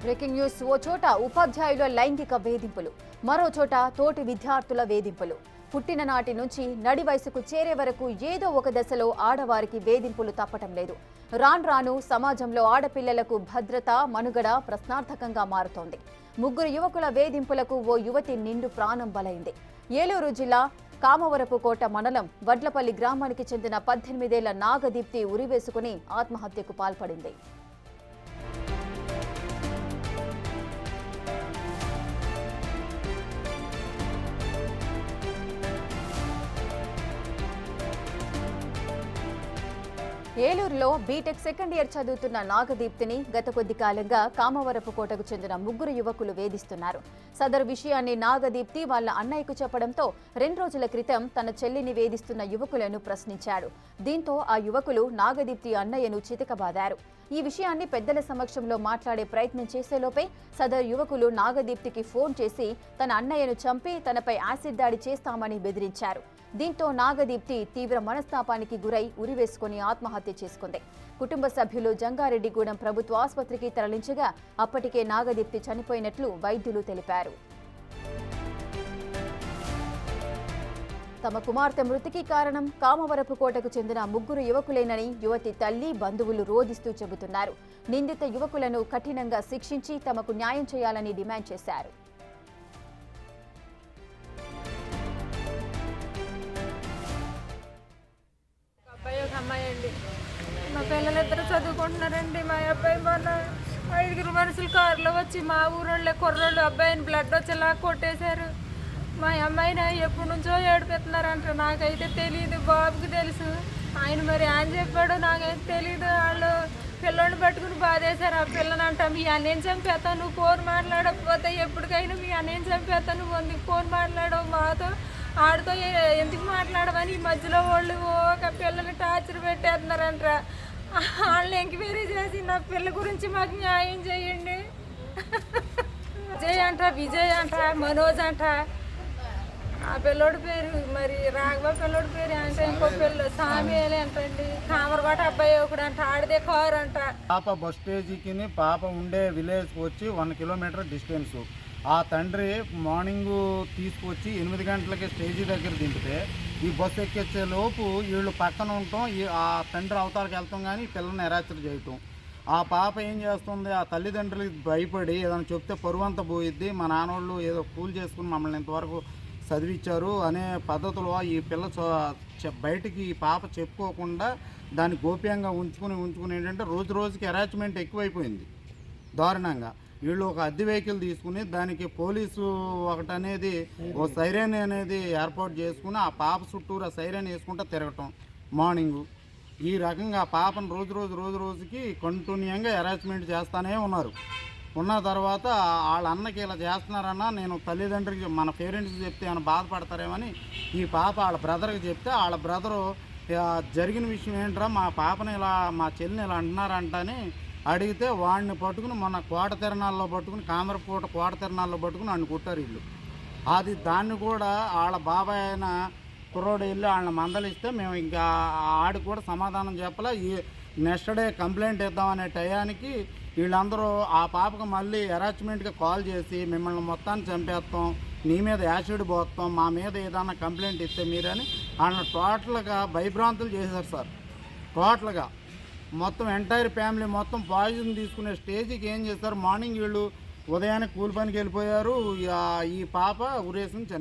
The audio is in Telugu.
Breaking news. ఓ చోట ఉపాధ్యాయుల లైంగిక వేధింపులు, మరో చోట తోటి విద్యార్థుల వేధింపులు. పుట్టిన నాటి నుంచి నడి వయసుకు చేరే వరకు ఏదో ఒక దశలో ఆడవారికి వేధింపులు తప్పటం లేదు. రాను సమాజంలో ఆడపిల్లలకు భద్రత, మనుగడ ప్రశ్నార్థకంగా మారుతోంది. ముగ్గురు యువకుల వేధింపులకు ఓ యువతి నిండు ప్రాణం బలైంది. ఏలూరు జిల్లా కామవరపుకోట మండలం వడ్లపల్లి గ్రామానికి చెందిన 18 ఏళ్ల నాగదీప్తి ఉరివేసుకుని ఆత్మహత్యకు పాల్పడింది. ఏలూరులో బీటెక్ సెకండ్ ఇయర్ చదువుతున్న నాగదీప్తిని గత కొద్ది కాలంగా కామవరపుకోటకు చెందిన ముగ్గురు యువకులు వేధిస్తున్నారు. సదరు విషయాన్ని నాగదీప్తి వాళ్ళ అన్నయ్యకు చెప్పడంతో 2 రోజుల క్రితం తన చెల్లిని వేధిస్తున్న యువకులను ప్రశ్నించాడు. దీంతో ఆ యువకులు నాగదీప్తి అన్నయ్యను చితకబాదారు. ఈ విషయాన్ని పెద్దల సమక్షంలో మాట్లాడే ప్రయత్నం చేసేలోపే సదరు యువకులు నాగదీప్తికి ఫోన్ చేసి తన అన్నయ్యను చంపి తనపై యాసిడ్ దాడి చేస్తామని బెదిరించారు. దీంతో నాగదీప్తి తీవ్ర మనస్తాపానికి గురై ఉరివేసుకుని ఆత్మహత్య చేసుకుంది. కుటుంబ సభ్యులు జంగారెడ్డిగూడెం ప్రభుత్వ ఆసుపత్రికి తరలించగా అప్పటికే నాగదీప్తి చనిపోయినట్లు వైద్యులు తెలిపారు. తమ కుమార్తె మృతికి కారణం కామవరపుకోటకు చెందిన ముగ్గురు యువకులేనని యువతి తల్లి, బంధువులు రోధిస్తూ చెబుతున్నారు. నిందిత యువకులను కఠినంగా శిక్షించి తమకు న్యాయం చేయాలని డిమాండ్ చేశారు. అమ్మాయి అండి, మా పిల్లలిద్దరు చదువుకుంటున్నారండి. మా అబ్బాయి మొన్న 5 మనుషులు కారులో వచ్చి మా ఊరోళ్ళే కుర్రోళ్ళు అబ్బాయిని బ్లడ్ వచ్చేలా కొట్టేశారు. మా అమ్మాయిని ఎప్పటి నుంచో ఏడిపెడుతున్నారంట. నాకైతే తెలియదు, బాబుకి తెలుసు. ఆయన చెప్పాడు, నాకైతే తెలీదు. వాళ్ళు పిల్లోని పట్టుకుని బాధేశారు. ఆ పిల్లనంట, మీ అన్నయ్యని చంపేస్తాను, నువ్వు ఫోన్ మాట్లాడకపోతే ఎప్పటికైనా మీ అన్నయ్యని చంపేస్తాను, నువ్వు ఫోన్ మాట్లాడవు మాతో, ఆడితో ఎందుకు మాట్లాడమని ఈ మధ్యలో వాళ్ళు ఒక పిల్లలు టార్చర్ పెట్టేస్తున్నారంట. వాళ్ళని ఎంక్వైరీ చేసి నా పిల్ల గురించి మాకు న్యాయం చేయండి. విజయ్ అంట, విజయ్ అంట, మనోజ్ అంట. ఆ పిల్లోడి పేరు మరి రాఘవ పిల్లోడి పేరు అంటే, ఇంకో పిల్ల సామియాలి అంటండి. కామరపాట అబ్బాయి ఒకడు అంట, ఆడిదే కారు అంట. పాప బస్ స్టేజ్కి పాప ఉండే విలేజ్కి వచ్చి 1 కిలోమీటర్ డిస్టెన్సు. ఆ తండ్రి మార్నింగు తీసుకొచ్చి 8 గంటలకి స్టేజీ దగ్గర దింపితే ఈ బస్సు ఎక్కించే లోపు వీళ్ళు పక్కన ఉంటాం, ఆ తండ్రి అవతారికి వెళ్తాం కానీ పిల్లల్ని ఎరాచర్ చేయటం. ఆ పాప ఏం చేస్తుంది, ఆ తల్లిదండ్రులకి భయపడి ఏదైనా చెప్తే పరువంతా పోయిద్ది, మా నాన్నోళ్ళు ఏదో కూల్ చేసుకుని మమ్మల్ని ఇంతవరకు చదివించారు అనే పద్ధతిలో ఈ పిల్ల బయటికి ఈ పాప చెప్పుకోకుండా దాన్ని గోప్యంగా ఉంచుకుని ఏంటంటే రోజు రోజుకి అరాచ్మెంట్ ఎక్కువైపోయింది దారుణంగా. వీళ్ళు ఒక అద్దె వెహికల్ తీసుకుని దానికి పోలీసు ఒకటి అనేది ఓ సైరన్ అనేది ఏర్పాటు చేసుకుని ఆ పాప చుట్టూరు ఆ సైరన్ వేసుకుంటూ తిరగటం మార్నింగు. ఈ రకంగా ఆ పాపను రోజు రోజుకి కంటిన్యూగా హెరాస్మెంట్ చేస్తూనే ఉన్నారు. ఉన్న తర్వాత వాళ్ళ అన్నకి ఇలా చేస్తున్నారన్నా, నేను తల్లిదండ్రులకి మన పేరెంట్స్కి చెప్తే ఏమైనా బాధపడతారేమని ఈ పాప వాళ్ళ బ్రదర్కి చెప్తే, వాళ్ళ బ్రదరు జరిగిన విషయం ఏంట్రా, మా పాపని ఇలా మా చెల్లిని ఇలా అంటున్నారంటని అడిగితే వాడిని పట్టుకుని మొన్న కోట తిరణాల్లో పట్టుకుని కామరపూట కోట తిరణాల్లో పట్టుకుని వాడిని కొట్టారు వీళ్ళు. దాన్ని కూడా వాళ్ళ బాబాయ్ అయిన కుర్రోడు వెళ్ళి వాళ్ళని మందలిస్తే మేము ఇంకా ఆడికి కూడా సమాధానం చెప్పలే. ఈ నెక్స్ట్ డే కంప్లైంట్ ఇద్దామనే టయానికి వీళ్ళందరూ ఆ పాపకు మళ్ళీ హెరాస్మెంట్గా కాల్ చేసి మిమ్మల్ని మొత్తాన్ని చంపేస్తాం, నీ మీద యాసిడ్ పోస్తాం, మా మీద ఏదన్నా కంప్లైంట్ ఇస్తే మీరని వాళ్ళని టోటల్గా భయభ్రాంతులు చేశారు సార్. టోటల్గా మొత్తం ఎంటైర్ ఫ్యామిలీ మొత్తం పాయిజన్ తీసుకునే స్టేజ్కి ఏం చేస్తారు, మార్నింగ్ వీళ్ళు ఉదయాన్నే కూలి పనికి వెళ్ళిపోయారు. ఈ పాప ఉరేసుని చనిపోయింది.